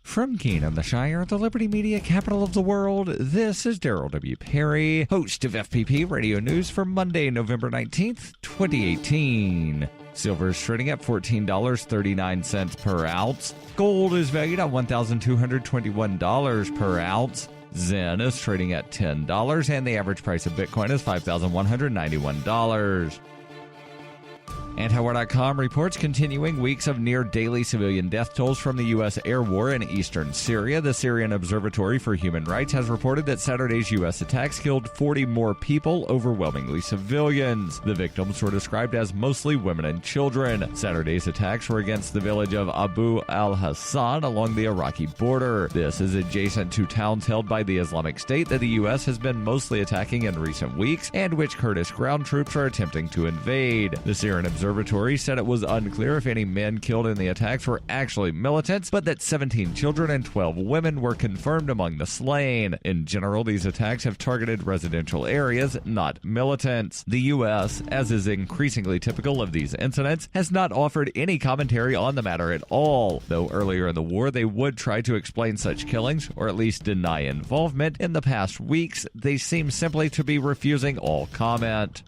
From Keene in the Shire, the Liberty Media capital of the world, this is Daryl W. Perry, host of FPP Radio News for Monday, November 19th, 2018. Silver is trading at $14.39 per ounce. Gold is valued at $1,221 per ounce. Zen is trading at $10, and the average price of Bitcoin is $5,191. Antiwar.com reports continuing weeks of near-daily civilian death tolls from the U.S. air war in eastern Syria. The Syrian Observatory for Human Rights has reported that Saturday's U.S. attacks killed 40 more people, overwhelmingly civilians. The victims were described as mostly women and children. Saturday's attacks were against the village of Abu al-Hassan along the Iraqi border. This is adjacent to towns held by the Islamic State that the U.S. has been mostly attacking in recent weeks and which Kurdish ground troops are attempting to invade. The Syrian Observatory said it was unclear if any men killed in the attacks were actually militants, but that 17 children and 12 women were confirmed among the slain. In general, these attacks have targeted residential areas, not militants. The U.S., as is increasingly typical of these incidents, has not offered any commentary on the matter at all, though earlier in the war they would try to explain such killings, or at least deny involvement. In the past weeks, they seem simply to be refusing all comment.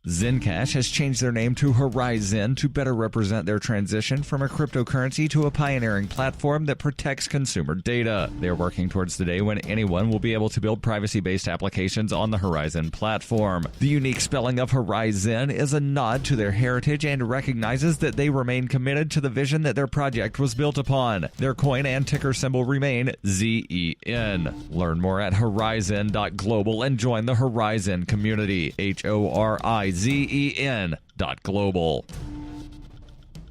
Zencash has changed their name to Horizon to better represent their transition from a cryptocurrency to a pioneering platform that protects consumer data. They are working towards the day when anyone will be able to build privacy-based applications on the Horizon platform. The unique spelling of Horizon is a nod to their heritage and recognizes that they remain committed to the vision that their project was built upon. Their coin and ticker symbol remain ZEN. Learn more at horizon.global and join the Horizon community. HORIZEN.global.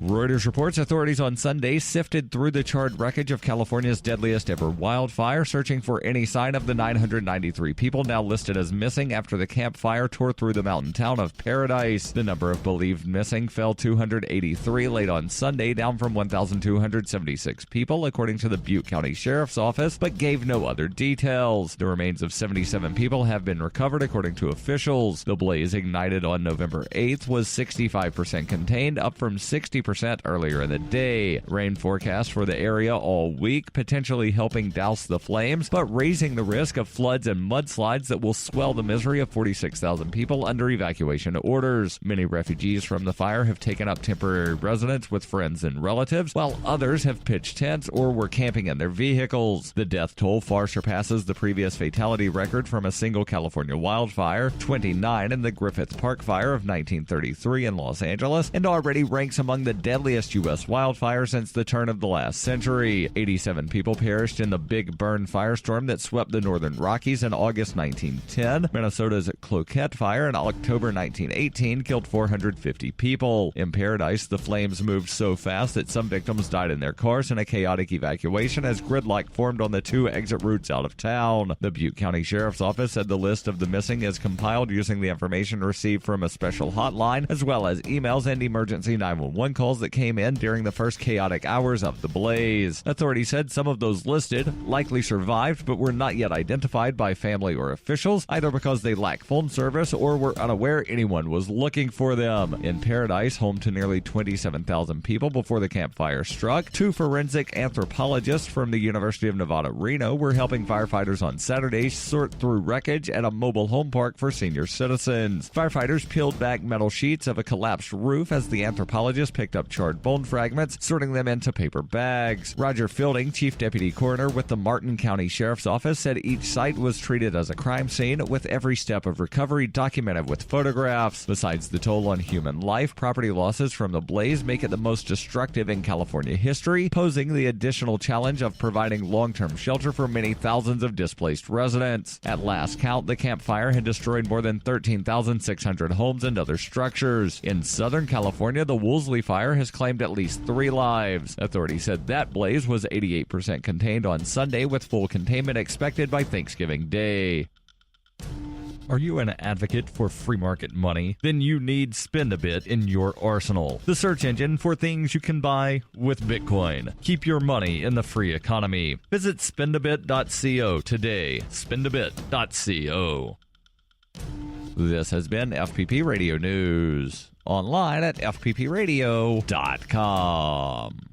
Reuters reports authorities on Sunday sifted through the charred wreckage of California's deadliest ever wildfire, searching for any sign of the 993 people now listed as missing after the Camp Fire tore through the mountain town of Paradise. The number of believed missing fell 283 late on Sunday, down from 1,276 people, according to the Butte County Sheriff's Office, but gave no other details. The remains of 77 people have been recovered, according to officials. The blaze, ignited on November 8th, was 65% contained, up from 60% earlier in the day. Rain forecast for the area all week, potentially helping douse the flames, but raising the risk of floods and mudslides that will swell the misery of 46,000 people under evacuation orders. Many refugees from the fire have taken up temporary residence with friends and relatives, while others have pitched tents or were camping in their vehicles. The death toll far surpasses the previous fatality record from a single California wildfire, 29 in the Griffith Park fire of 1933 in Los Angeles, and already ranks among the deadliest U.S. wildfire since the turn of the last century. 87 people perished in the Big Burn firestorm that swept the northern Rockies in August 1910. Minnesota's Cloquet Fire in October 1918 killed 450 people. In Paradise, the flames moved so fast that some victims died in their cars in a chaotic evacuation as gridlock formed on the two exit routes out of town. The Butte County Sheriff's Office said the list of the missing is compiled using the information received from a special hotline, as well as emails and emergency 911 calls that came in during the first chaotic hours of the blaze. Authorities said some of those listed likely survived but were not yet identified by family or officials, either because they lack phone service or were unaware anyone was looking for them. In Paradise, home to nearly 27,000 people before the campfire struck, two forensic anthropologists from the University of Nevada, Reno were helping firefighters on Saturday sort through wreckage at a mobile home park for senior citizens. Firefighters peeled back metal sheets of a collapsed roof as the anthropologists picked up charred bone fragments, sorting them into paper bags. Roger Fielding, Chief Deputy Coroner with the Martin County Sheriff's Office, said each site was treated as a crime scene, with every step of recovery documented with photographs. Besides the toll on human life, property losses from the blaze make it the most destructive in California history, posing the additional challenge of providing long-term shelter for many thousands of displaced residents. At last count, the Camp Fire had destroyed more than 13,600 homes and other structures. In Southern California, the Woolsey Fire has claimed at least 3 lives. Authorities said that blaze was 88% contained on Sunday, with full containment expected by Thanksgiving Day. Are you an advocate for free market money? Then you need SpendABit in your arsenal, the search engine for things you can buy with Bitcoin. Keep your money in the free economy. Visit spendabit.co today. Spendabit.co. This has been FPP Radio News. Online at FPPRadio.com.